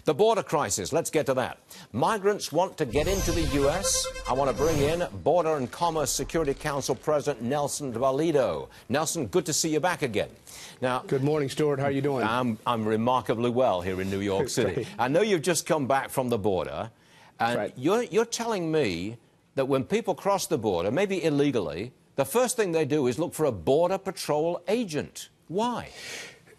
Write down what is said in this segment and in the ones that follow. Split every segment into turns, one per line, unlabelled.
The border crisis, let's get to that. Migrants want to get into the U.S. I want to bring in Border and Commerce Security Council President Nelson Balido. Nelson, good to see you back again. Now,
good morning, Stuart. How are you doing?
I'm remarkably well here in New York City. I know you've just come back from the border, and you're telling me that when people cross the border, maybe illegally, the first thing they do is look for a Border Patrol agent. Why?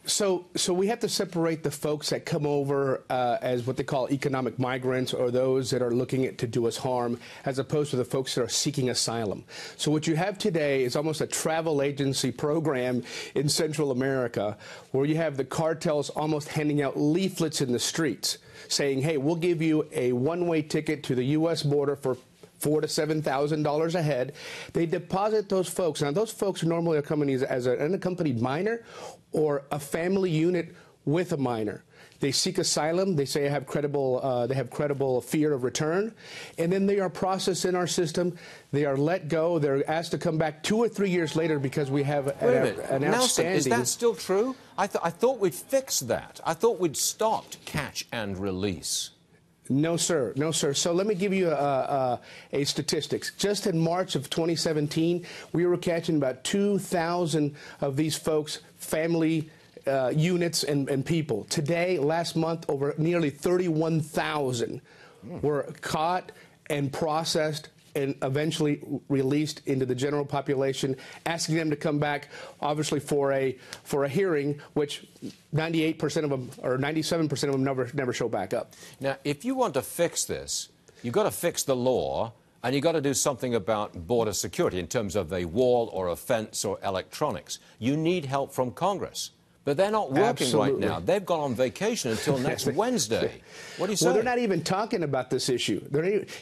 So we have to separate the folks that come over as what they call economic migrants, or those that are looking to do us harm, as opposed to the folks that are seeking asylum. So what you have today is almost a travel agency program in Central America, where you have the cartels almost handing out leaflets in the streets saying, hey, we'll give you a one-way ticket to the U.S. border for $4,000 to $7,000 a head. They deposit those folks. Now, those folks normally are coming as an unaccompanied minor or a family unit with a minor. They seek asylum. They say they have credible fear of return, and then they are processed in our system. They are let go. They're asked to come back 2 or 3 years later because we have an outstanding.
Nelson, is that still true? I thought we'd fixed that. I thought we'd stopped catch and release.
No, sir. No, sir. So let me give you a statistics. Just in March of 2017, we were catching about 2,000 of these folks, family units and people. Today, last month, over nearly 31,000 were caught and processed and eventually released into the general population, asking them to come back, obviously for a hearing, which 98% of them or 97% of them never show back up.
Now, if you want to fix this, you've got to fix the law, and you've got to do something about border security in terms of a wall or a fence or electronics. You need help from Congress. But they're not working right now. They've gone on vacation until next Wednesday. What do you say?
Well, they're not even talking about this issue.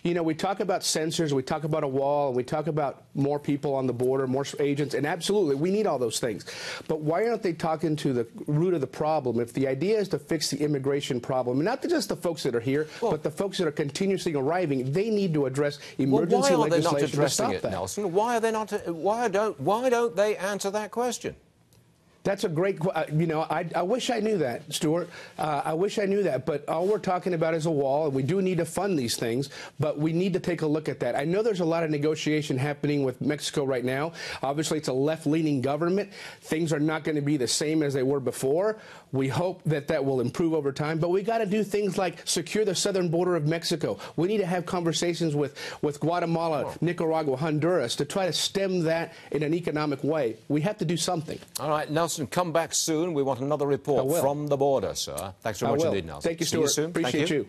You know, we talk about sensors, we talk about a wall, and we talk about more people on the border, more agents, and absolutely, we need all those things. But why aren't they talking to the root of the problem? If the idea is to fix the immigration problem, not just the folks that are here, but the folks that are continuously arriving, they need to address emergency legislation.
Why are they not addressing it,
that.
Nelson? Why are they not? Why don't they answer that question?
That's a great, you know, I wish I knew that, Stuart. I wish I knew that, but all we're talking about is a wall, and we do need to fund these things, but we need to take a look at that. I know there's a lot of negotiation happening with Mexico right now. Obviously, it's a left-leaning government. Things are not going to be the same as they were before. We hope that that will improve over time, but we got to do things like secure the southern border of Mexico. We need to have conversations with Guatemala, Nicaragua, Honduras to try to stem that in an economic way. We have to do something.
All right, Nelson. Come back soon. We want another report from the border, sir. Thanks very much indeed, Nelson.
Thank you, Stuart.
See you soon.
Appreciate you.